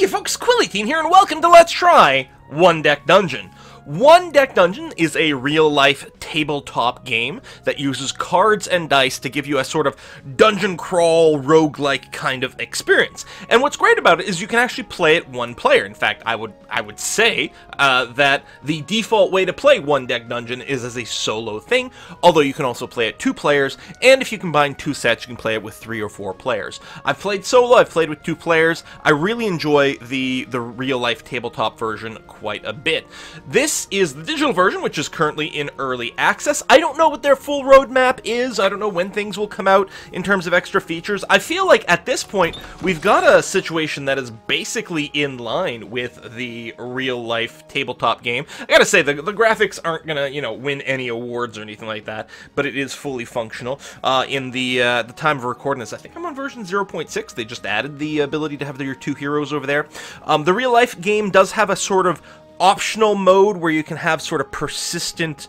Hey folks, Quilly here, and welcome to Let's Try One Deck Dungeon. One Deck Dungeon is a real-life tabletop game that uses cards and dice to give you a sort of dungeon crawl, roguelike kind of experience. And what's great about it is you can actually play it one player. In fact, I would say that the default way to play One Deck Dungeon is as a solo thing, although you can also play it two players, and if you combine two sets, you can play it with 3 or 4 players. I've played solo, I've played with 2 players. I really enjoy the real-life tabletop version quite a bit. This is the digital version, which is currently in early access. I don't know what their full roadmap is. I don't know when things will come out in terms of extra features. I feel like at this point, we've got a situation that is basically in line with the real-life tabletop game. I gotta say, the graphics aren't gonna, win any awards or anything like that, but it is fully functional. In the time of recording this, I think I'm on version 0.6. They just added the ability to have your 2 heroes over there. The real-life game does have a sort of optional mode where you can have sort of persistent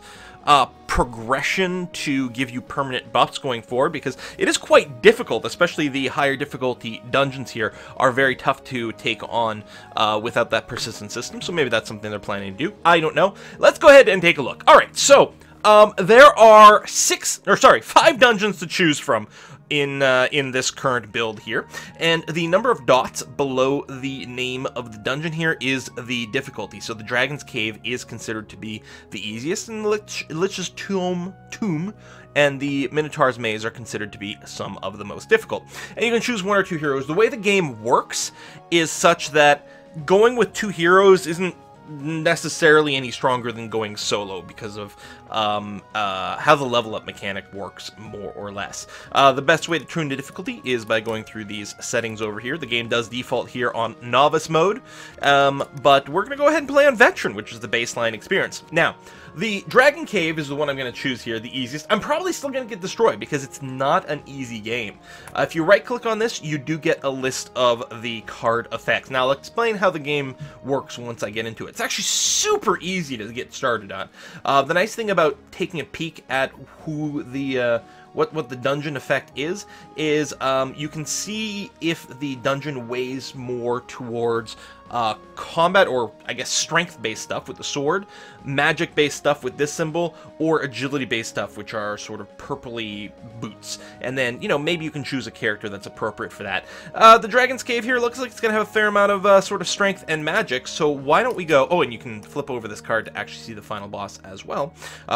progression to give you permanent buffs going forward, because it is quite difficult, especially the higher difficulty dungeons here are very tough to take on without that persistent system, so maybe that's something they're planning to do. I don't know. Let's go ahead and take a look. Alright, so there are 5 dungeons to choose from in this current build here, and the number of dots below the name of the dungeon here is the difficulty. So the Dragon's Cave is considered to be the easiest, and Lich's Tomb and the Minotaur's Maze are considered to be some of the most difficult. And you can choose 1 or 2 heroes. The way the game works is such that going with 2 heroes isn't necessarily any stronger than going solo because of how the level up mechanic works, more or less. The best way to tune the difficulty is by going through these settings over here. The game does default here on novice mode, but we're going to go ahead and play on veteran, which is the baseline experience. Now, the Dragon Cave is the one I'm going to choose here, the easiest. I'm probably still going to get destroyed because it's not an easy game. If you right-click on this, you do get a list of the card effects. Now, I'll explain how the game works once I get into it. It's actually super easy to get started on. The nice thing about taking a peek at who the what the dungeon effect is you can see if the dungeon weighs more towards combat, or I guess strength-based stuff with the sword, magic-based stuff with this symbol, or agility-based stuff, which are sort of purpley boots. And then, maybe you can choose a character that's appropriate for that. The Dragon's Cave here looks like it's going to have a fair amount of sort of strength and magic, so why don't we go... Oh, and you can flip over this card to actually see the final boss as well,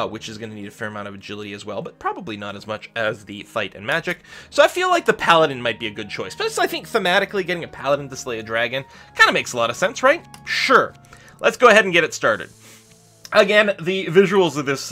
which is going to need a fair amount of agility as well, but probably not as much as the fight and magic. So I feel like the Paladin might be a good choice. But I think thematically getting a Paladin to slay a dragon kind of makes a lot of sense, right? Sure. Let's go ahead and get it started. Again, the visuals of this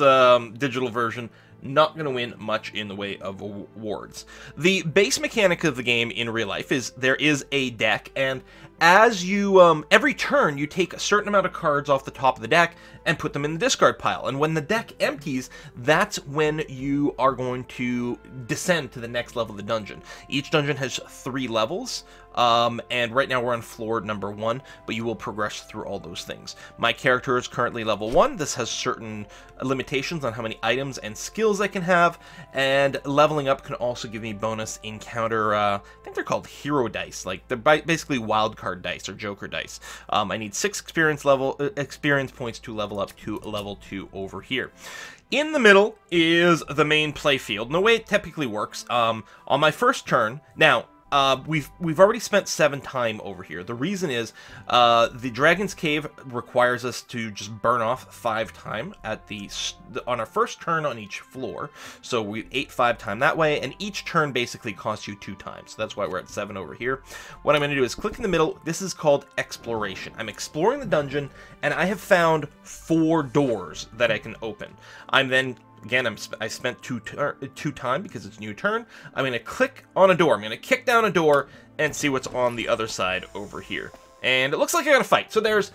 digital version, not going to win much in the way of awards. The base mechanic of the game in real life is there is a deck, and as you, every turn, you take a certain amount of cards off the top of the deck and put them in the discard pile. And when the deck empties, that's when you are going to descend to the next level of the dungeon. Each dungeon has 3 levels, and right now we're on floor number 1, but you will progress through all those things. My character is currently level 1. This has certain limitations on how many items and skills I can have, and leveling up can also give me bonus encounter, I think they're called hero dice, like they're basically wild card dice or joker dice. I need 6 experience points to level up to level 2 over here. In the middle is the main play field, and the way it typically works, on my first turn, now, we've already spent 7 time over here. The reason is the Dragon's Cave requires us to just burn off 5 time at on our first turn on each floor. So we ate 5 time that way, and each turn basically costs you 2 times. So that's why we're at 7 over here. What I'm going to do is click in the middle. This is called exploration. I'm exploring the dungeon, and I have found 4 doors that I can open. I'm then... Again, I spent 2 time because it's a new turn. I'm going to click on a door. I'm going to kick down a door and see what's on the other side over here. And it looks like I got a fight. So there's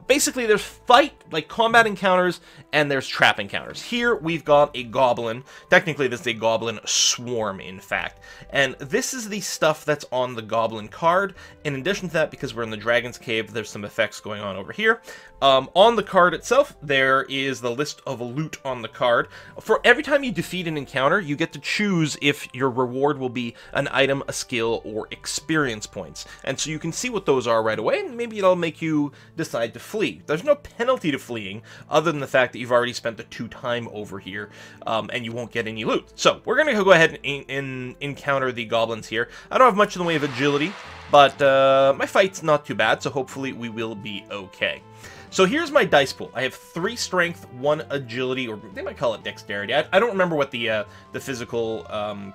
Basically, there's fight, like combat encounters, and there's trap encounters. Here, we've got a goblin. Technically, this is a goblin swarm, in fact. And this is the stuff that's on the goblin card. In addition to that, because we're in the Dragon's Cave, there's some effects going on over here. On the card itself, there is the list of loot on the card. For every time you defeat an encounter, you get to choose if your reward will be an item, a skill, or experience points. And so you can see what those are right away, and maybe it'll make you decide to flee. There's no penalty to fleeing, other than the fact that you've already spent the 2 time over here, and you won't get any loot. So, we're going to go ahead and encounter the goblins here. I don't have much in the way of agility, but my fight's not too bad, so hopefully we will be okay. So here's my dice pool. I have 3 strength, 1 agility, or they might call it dexterity. I don't remember what the physical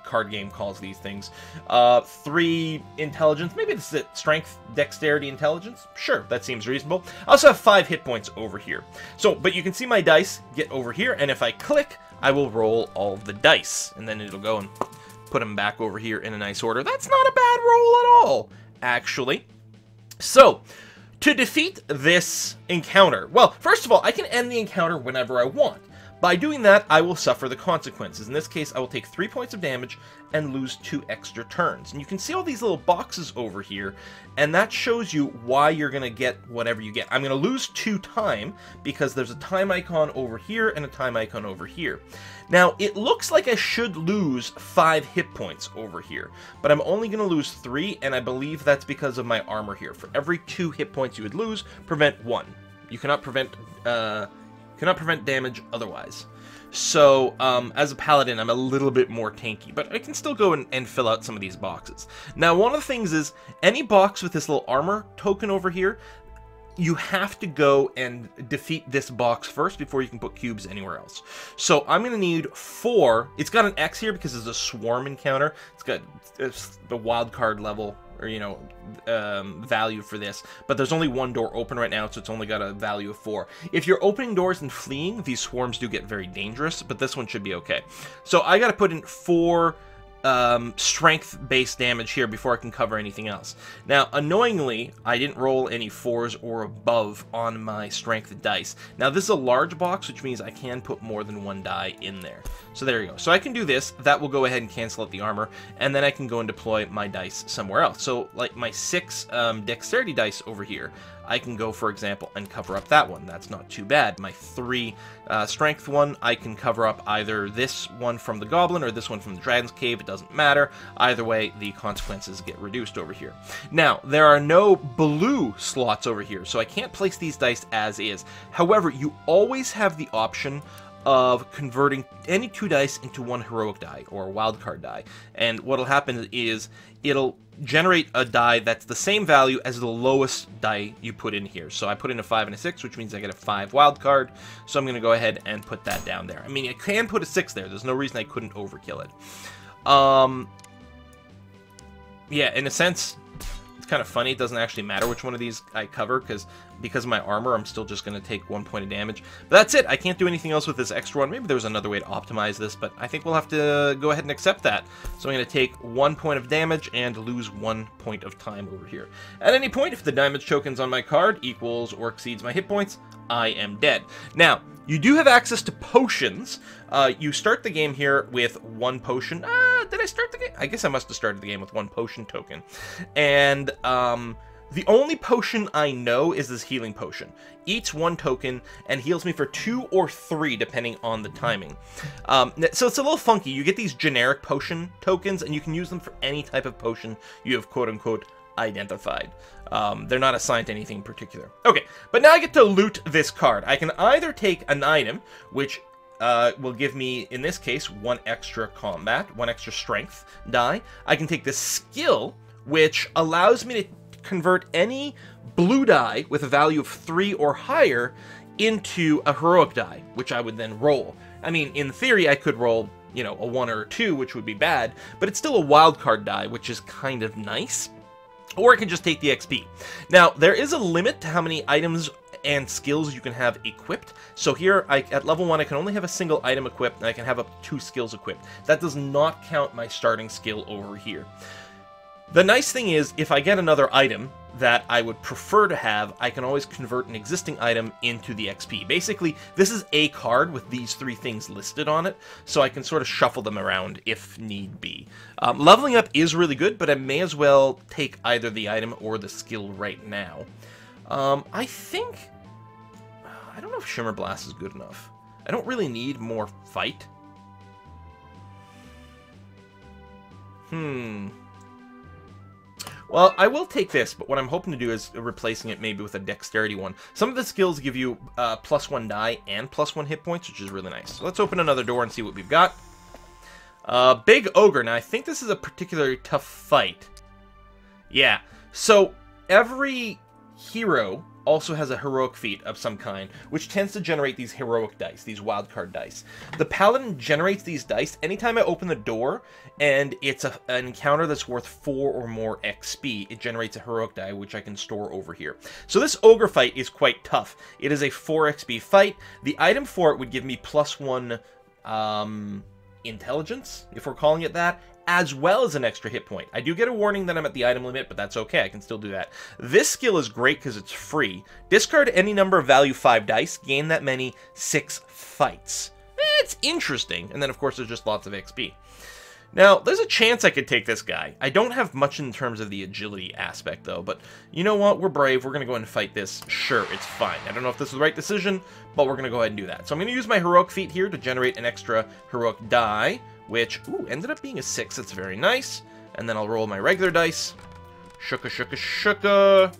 card game calls these things. 3 intelligence. Maybe this is it. Strength, dexterity, intelligence. Sure, that seems reasonable. I also have 5 hit points over here. So, but you can see my dice get over here, and if I click, I will roll all the dice, and then it'll go and put them back over here in a nice order. That's not a bad roll at all, actually. So, to defeat this encounter, well, first of all, I can end the encounter whenever I want. By doing that, I will suffer the consequences. In this case, I will take 3 points of damage and lose 2 extra turns. And you can see all these little boxes over here, and that shows you why you're going to get whatever you get. I'm going to lose 2 time, because there's a time icon over here and a time icon over here. Now, it looks like I should lose 5 hit points over here, but I'm only going to lose 3, and I believe that's because of my armor here. For every 2 hit points you would lose, prevent 1. You cannot prevent damage otherwise. So, as a paladin, I'm a little bit more tanky, but I can still go and fill out some of these boxes. Now, one of the things is, any box with this little armor token over here, you have to go and defeat this box first before you can put cubes anywhere else. So I'm going to need 4. It's got an X here because it's a swarm encounter. It's got the wild card level, or, you know, value for this. But there's only 1 door open right now, so it's only got a value of 4. If you're opening doors and fleeing, these swarms do get very dangerous, but this one should be okay. So I got to put in 4 strength-based damage here before I can cover anything else. Now, annoyingly, I didn't roll any 4s or above on my strength dice. Now, this is a large box, which means I can put more than 1 die in there. So there you go. So I can do this. That will go ahead and cancel out the armor, and then I can go and deploy my dice somewhere else. So, like my 6 dexterity dice over here, I can go, for example, and cover up that one. That's not too bad. My 3 strength one, I can cover up either this one from the goblin or this one from the Dragon's Cave. It doesn't matter. Either way, the consequences get reduced over here. Now, there are no blue slots over here, so I can't place these dice as is. However, you always have the option of converting any 2 dice into 1 heroic die, or wildcard die. And what'll happen is, it'll generate a die that's the same value as the lowest die you put in here. So I put in a 5 and a 6, which means I get a 5 wildcard. So I'm going to go ahead and put that down there. I mean, I can put a 6 there. There's no reason I couldn't overkill it. Yeah, in a sense, it's kind of funny. It doesn't actually matter which one of these I cover, because of my armor, I'm still just going to take 1 point of damage. But that's it. I can't do anything else with this extra one. Maybe there was another way to optimize this, but I think we'll have to go ahead and accept that. So I'm going to take 1 point of damage and lose 1 point of time over here. At any point, if the damage tokens on my card equals or exceeds my hit points, I am dead. Now, you do have access to potions. You start the game here with 1 potion. Did I start the game? I guess I must have started the game with 1 potion token. And the only potion I know is this healing potion. Eats 1 token and heals me for 2 or 3 depending on the timing. So it's a little funky. You get these generic potion tokens and you can use them for any type of potion you have quote-unquote identified. They're not assigned to anything in particular. Okay, but now I get to loot this card. I can either take an item, which will give me, in this case, 1 extra combat, 1 extra strength die. I can take this skill, which allows me to convert any blue die with a value of 3 or higher into a heroic die, which I would then roll. I mean, in theory, I could roll, you know, a 1 or a 2, which would be bad, but it's still a wildcard die, which is kind of nice. Or I can just take the XP. Now, there is a limit to how many items and skills you can have equipped. So here, at level 1, I can only have a single item equipped, and I can have up to 2 skills equipped. That does not count my starting skill over here. The nice thing is, if I get another item, that I would prefer to have, I can always convert an existing item into the XP. Basically, this is a card with these 3 things listed on it, so I can sort of shuffle them around if need be. Leveling up is really good, but I may as well take either the item or the skill right now. I think... I don't know if Shimmer Blast is good enough. I don't really need more fight. Well, I will take this, but what I'm hoping to do is replacing it maybe with a dexterity one. Some of the skills give you +1 die and +1 hit points, which is really nice. So let's open another door and see what we've got. Big Ogre. Now, I think this is a particularly tough fight. Yeah. So, every hero also has a heroic feat of some kind, which tends to generate these heroic dice, these wildcard dice. The Paladin generates these dice anytime I open the door, and it's an encounter that's worth 4 or more XP. It generates a heroic die, which I can store over here. So this Ogre fight is quite tough. It is a 4 XP fight. The item for it would give me +1 intelligence, if we're calling it that, as well as an extra hit point. I do get a warning that I'm at the item limit, but that's okay. I can still do that. This skill is great because it's free. Discard any number of value 5 dice. Gain that many 6 fights. It's interesting. And then, of course, there's just lots of XP. Now, there's a chance I could take this guy. I don't have much in terms of the agility aspect, though. But you know what? We're brave. We're going to go ahead and fight this. Sure, it's fine. I don't know if this is the right decision, but we're going to go ahead and do that. So I'm going to use my heroic feat here to generate an extra heroic die, which, ooh, ended up being a 6. That's very nice. And then I'll roll my regular dice. Shooka, shooka, shooka.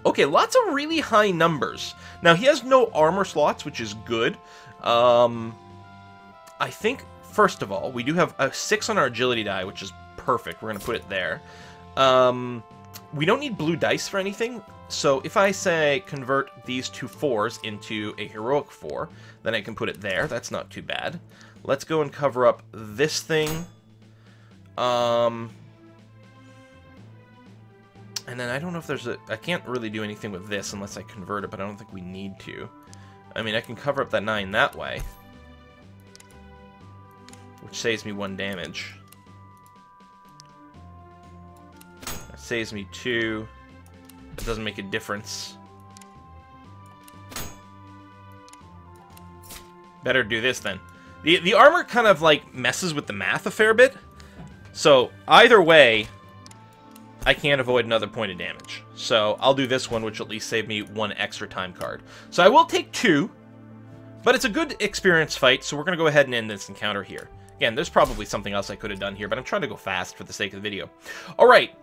Okay, lots of really high numbers. Now, he has no armor slots, which is good. I think, first of all, we do have a 6 on our agility die, which is perfect. We're going to put it there. We don't need blue dice for anything. So if I say convert these 2 4s into a heroic 4, then I can put it there. That's not too bad. Let's go and cover up this thing. And then I don't know if there's a... I can't really do anything with this unless I convert it, but I don't think we need to. I mean, I can cover up that 9 that way, which saves me 1 damage. That saves me 2. That doesn't make a difference. Better do this then. The armor kind of, like, messes with the math a fair bit. So, either way, I can't avoid another point of damage. So, I'll do this one, which will at least save me 1 extra time card. So, I will take 2, but it's a good experience fight, so we're going to go ahead and end this encounter here. Again, there's probably something else I could have done here, but I'm trying to go fast for the sake of the video. Alright,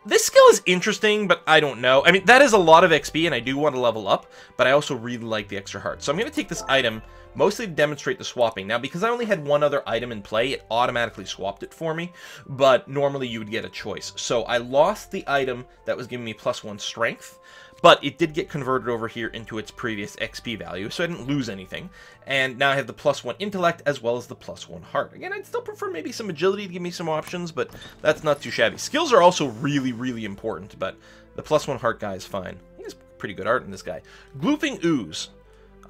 this skill is interesting, but I don't know. I mean, that is a lot of XP, and I do want to level up, but I also really like the extra heart. So I'm going to take this item, mostly to demonstrate the swapping. Now, because I only had 1 other item in play, it automatically swapped it for me, but normally you would get a choice. So I lost the item that was giving me +1 strength, but it did get converted over here into its previous XP value, so I didn't lose anything. And now I have the +1 intellect as well as the +1 heart. Again, I'd still prefer maybe some agility to give me some options, but that's not too shabby. Skills are also really, really important, but the +1 heart guy is fine. He has pretty good art in this guy. Glooping Ooze.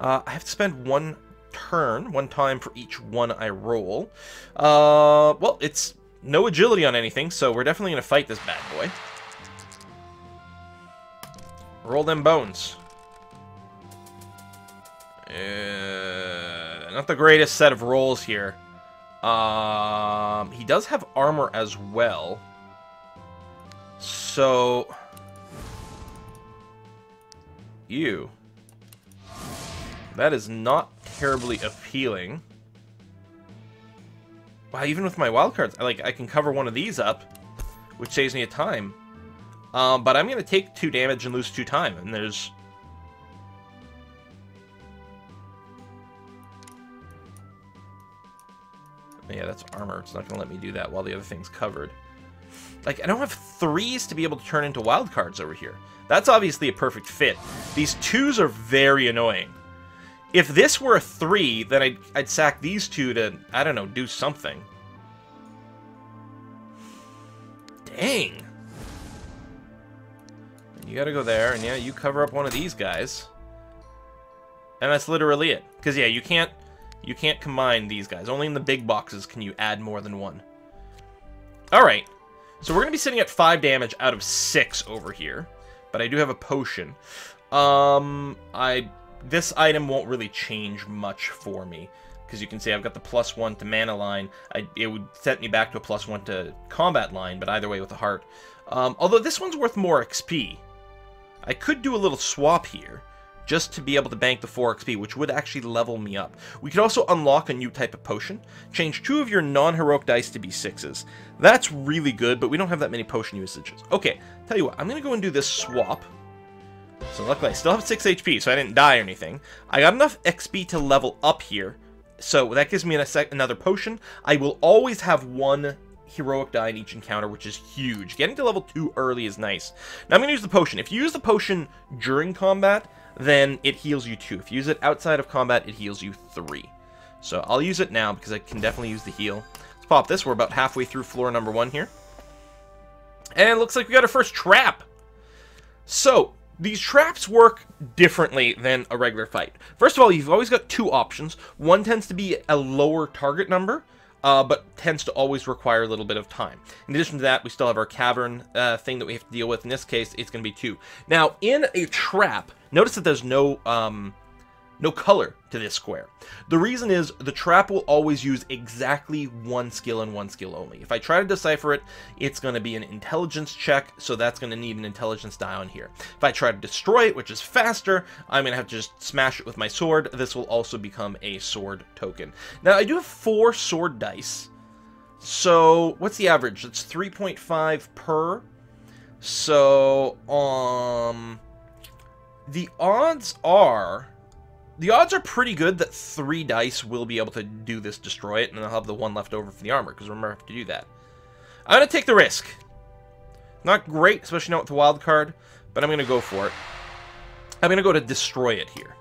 I have to spend 1 time for each one I roll. Well, it's no agility on anything, so we're definitely going to fight this bad boy. Roll them bones. Not the greatest set of rolls here. He does have armor as well. So... Ew. That is not terribly appealing. Wow, even with my wildcards, I can cover one of these up, which saves me a time. But I'm going to take 2 damage and lose 2 time, and there's... Yeah, that's armor. It's not going to let me do that while the other thing's covered. Like, I don't have 3s to be able to turn into wildcards over here. That's obviously a perfect fit. These 2s are very annoying. If this were a 3, then I'd sack these 2 to, I don't know, do something. Dang. You gotta go there, and yeah, you cover up one of these guys. And that's literally it. Because, yeah, you can't combine these guys. Only in the big boxes can you add more than 1. Alright. So we're going to be sitting at 5 damage out of 6 over here. But I do have a potion. This item won't really change much for me. Because you can see I've got the +1 to mana line. It would set me back to a +1 to combat line, but either way with a heart. Although this one's worth more XP. I could do a little swap here, just to be able to bank the 4 XP, which would actually level me up. We could also unlock a new type of potion. Change 2 of your non-heroic dice to be 6s. That's really good, but we don't have that many potion usages. Okay, tell you what, I'm going to go and do this swap. So luckily I still have 6 HP, so I didn't die or anything. I got enough XP to level up here. So that gives me another potion. I will always have 1 heroic die in each encounter, which is huge. Getting to level 2 early is nice. Now I'm going to use the potion. If you use the potion during combat, then it heals you 2. If you use it outside of combat, it heals you 3. So I'll use it now because I can definitely use the heal. Let's pop this. We're about halfway through floor number 1 here. And it looks like we got our first trap. So these traps work differently than a regular fight. First of all, you've always got 2 options. One tends to be a lower target number, but tends to always require a little bit of time. In addition to that, we still have our cavern thing that we have to deal with. In this case, it's going to be 2. Now, in a trap, notice that there's no color to this square. The reason is the trap will always use exactly 1 skill and 1 skill only. If I try to decipher it, it's going to be an intelligence check, so that's going to need an intelligence die on here. If I try to destroy it, which is faster, I'm going to have to just smash it with my sword. This will also become a sword token. Now, I do have 4 sword dice. So, what's the average? It's 3.5 per. So, the odds are pretty good that 3 dice will be able to do this, destroy it, and I'll have the 1 left over for the armor, because remember I have to do that. I'm going to take the risk. Not great, especially not with the wild card, but I'm going to go for it. I'm going to go to destroy it here.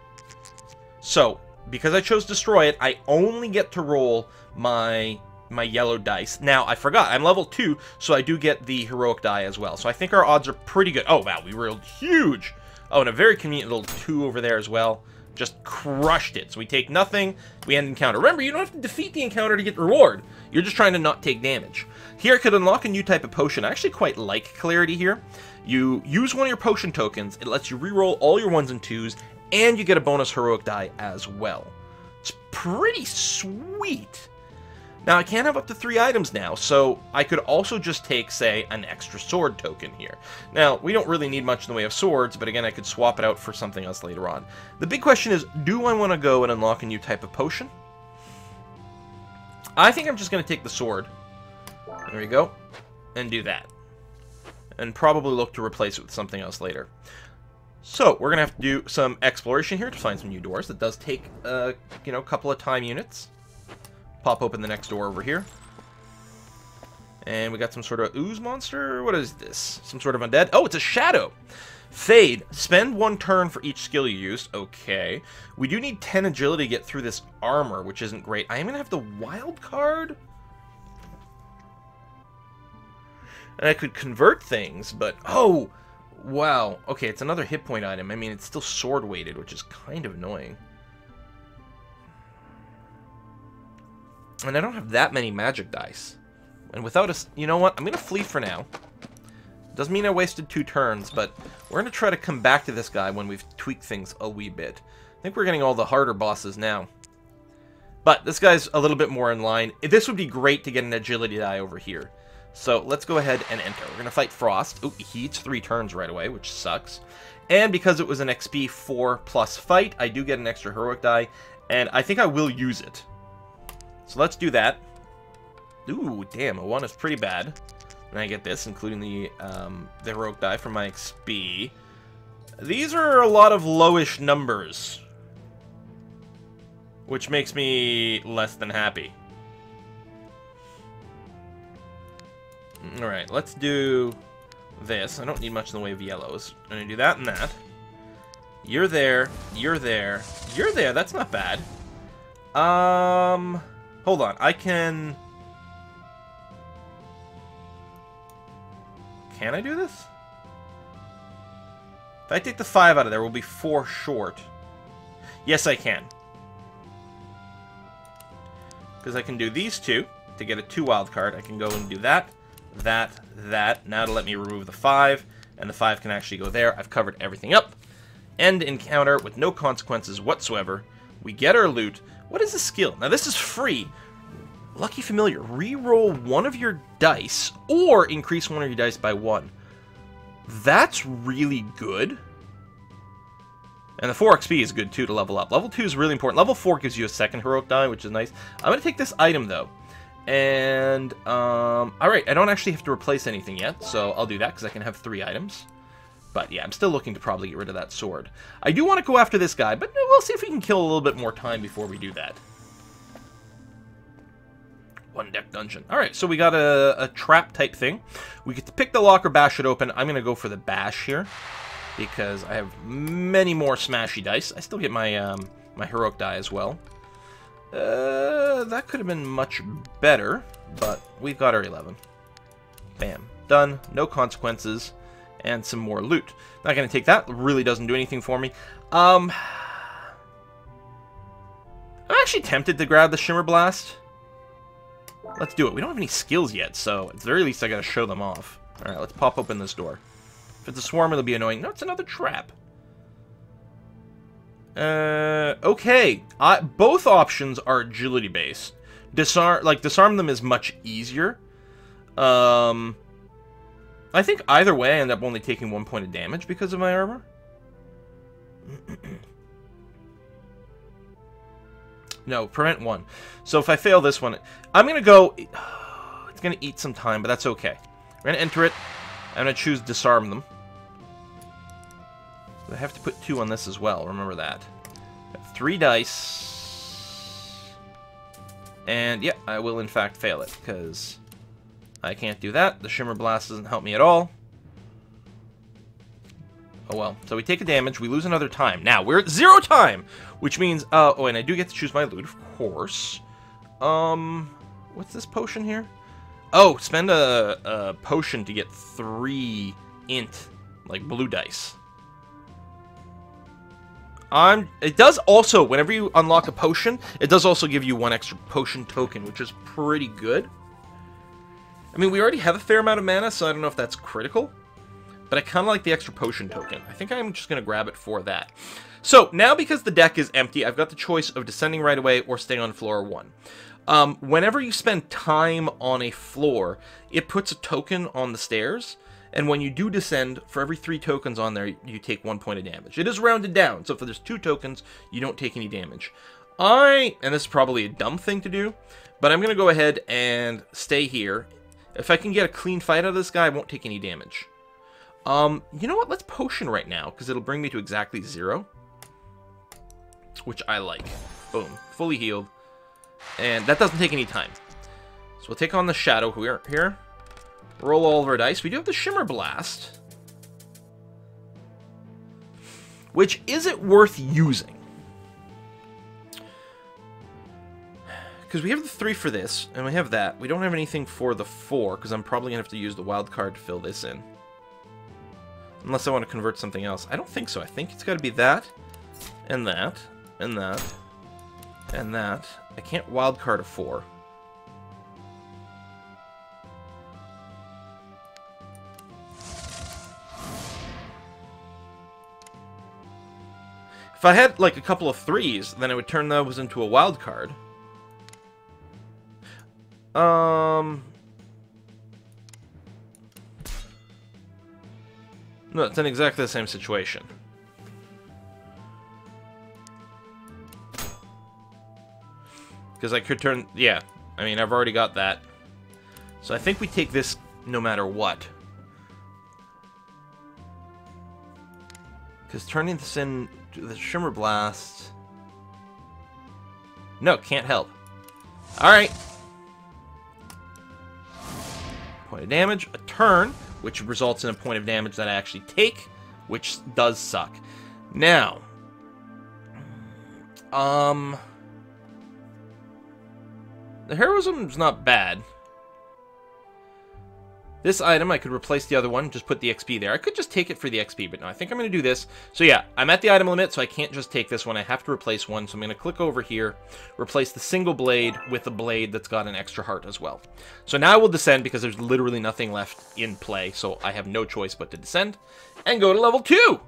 So, because I chose destroy it, I only get to roll my yellow dice. Now, I forgot, I'm level 2, so I do get the heroic die as well. So I think our odds are pretty good. Oh, wow, we rolled huge. Oh, and a very convenient little 2 over there as well. Just crushed it. So we take nothing, we end encounter. Remember, you don't have to defeat the encounter to get the reward. You're just trying to not take damage. Here I could unlock a new type of potion. I actually quite like Clarity here. You use one of your potion tokens, it lets you reroll all your 1s and 2s, and you get a bonus heroic die as well. It's pretty sweet. Now, I can have up to 3 items now, so I could also just take, say, an extra sword token here. Now, we don't really need much in the way of swords, but again, I could swap it out for something else later on. The big question is, do I want to go and unlock a new type of potion? I think I'm just going to take the sword. There we go. And do that. And probably look to replace it with something else later. So, we're going to have to do some exploration here to find some new doors. That does take, a couple of time units. Pop open the next door over here. And we got some sort of ooze monster. What is this? Some sort of undead? Oh, it's a shadow. Fade. Spend 1 turn for each skill you used. Okay. We do need 10 agility to get through this armor, which isn't great. I am going to have the wild card. And I could convert things, but... Oh! Wow. Okay, it's another hit point item. I mean, it's still sword weighted, which is kind of annoying. And I don't have that many magic dice. And without a... You know what? I'm going to flee for now. Doesn't mean I wasted 2 turns, but we're going to try to come back to this guy when we've tweaked things a wee bit. I think we're getting all the harder bosses now. But this guy's a little bit more in line. This would be great to get an agility die over here. So let's go ahead and enter. We're going to fight Frost. Oh, he eats 3 turns right away, which sucks. And because it was an XP 4+ fight, I do get an extra heroic die. And I think I will use it. So let's do that. Ooh, damn, a 1 is pretty bad. And I get this, including the heroic die for my XP. These are a lot of lowish numbers. Which makes me less than happy. Alright, let's do this. I don't need much in the way of yellows. I'm going to do that and that. You're there. You're there. You're there. That's not bad. Hold on. I can... Can I do this? If I take the 5 out of there, we'll be 4 short. Yes, I can. Because I can do these 2 to get a 2 wild card. I can go and do that. that. Now to let me remove the 5, and the 5 can actually go there. I've covered everything up. End encounter with no consequences whatsoever. We get our loot. What is the skill? Now this is free. Lucky Familiar. Reroll one of your dice, or increase one of your dice by 1. That's really good. And the 4 XP is good too to level up. Level 2 is really important. Level 4 gives you a second heroic die, which is nice. I'm going to take this item though. And, alright, I don't actually have to replace anything yet, so I'll do that because I can have 3 items. But yeah, I'm still looking to probably get rid of that sword. I do want to go after this guy, but we'll see if we can kill a little bit more time before we do that. One deck dungeon. Alright, so we got a trap type thing. We get to pick the lock or bash it open. I'm going to go for the bash here, because I have many more smashy dice. I still get my, my heroic die as well. That could have been much better, but we've got our 11. Bam. Done. No consequences. And some more loot. Not going to take that. Really doesn't do anything for me. I'm actually tempted to grab the Shimmer Blast. Let's do it. We don't have any skills yet, so at the very least I got to show them off. Alright, let's pop open this door. If it's a swarm, it'll be annoying. No, it's another trap. Okay. Both options are agility based. Disarm them is much easier. I think either way I end up only taking 1 point of damage because of my armor. No, prevent 1. So if I fail this one, I'm gonna go. It's gonna eat some time, but that's okay. We're gonna enter it. I'm gonna choose disarm them. I have to put 2 on this as well, remember that. 3 dice. And, yeah, I will in fact fail it, because I can't do that. The Shimmer Blast doesn't help me at all. Oh well. So we take a damage, we lose another time. Now, we're at 0 time! Which means, oh, and I do get to choose my loot, of course. What's this potion here? Oh, spend a potion to get 3 int, like blue dice. It does also, whenever you unlock a potion, it does also give you 1 extra potion token, which is pretty good. I mean, we already have a fair amount of mana, so I don't know if that's critical. But I kind of like the extra potion token. I think I'm just going to grab it for that. So, now because the deck is empty, I've got the choice of descending right away or staying on floor 1. Whenever you spend time on a floor, it puts a token on the stairs. And when you do descend, for every 3 tokens on there, you take 1 point of damage. It is rounded down, so if there's 2 tokens, you don't take any damage. And this is probably a dumb thing to do, but I'm going to go ahead and stay here. If I can get a clean fight out of this guy, I won't take any damage. You know what? Let's potion right now, because it'll bring me to exactly 0. Which I like. Boom. Fully healed. And that doesn't take any time. So we'll take on the Shadow here. Roll all of our dice. We do have the Shimmer Blast. Which isn't worth using. Because we have the 3 for this, and we have that. We don't have anything for the 4, because I'm probably going to have to use the wild card to fill this in. Unless I want to convert something else. I don't think so. I think it's got to be that, and that, and that, and that. I can't wild card a 4. If I had, like, a couple of 3s, then I would turn those into a wild card. No, it's in exactly the same situation. Because I could turn... Yeah, I mean, I've already got that. So I think we take this no matter what. Because turning this in... The Shimmer Blast... No, can't help. Alright. Point of damage. A turn, which results in a point of damage that I actually take, which does suck. Now... The heroism's not bad. This item, I could replace the other one, just put the XP there. I could just take it for the XP, but no, I think I'm going to do this. So yeah, I'm at the item limit, so I can't just take this one. I have to replace one, so I'm going to click over here, replace the single blade with a blade that's got an extra heart as well. So now I will descend because there's literally nothing left in play, so I have no choice but to descend and go to level 2.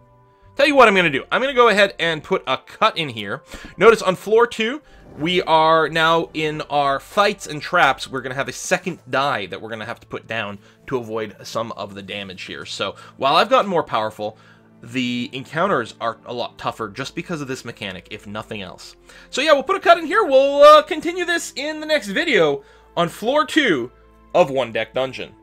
Tell you what I'm going to do. I'm going to go ahead and put a cut in here. Notice on floor 2, we are now in our fights and traps. We're going to have a second die that we're going to have to put down to avoid some of the damage here. So while I've gotten more powerful, the encounters are a lot tougher just because of this mechanic, if nothing else. So yeah, we'll put a cut in here. We'll continue this in the next video on floor 2 of One Deck Dungeon.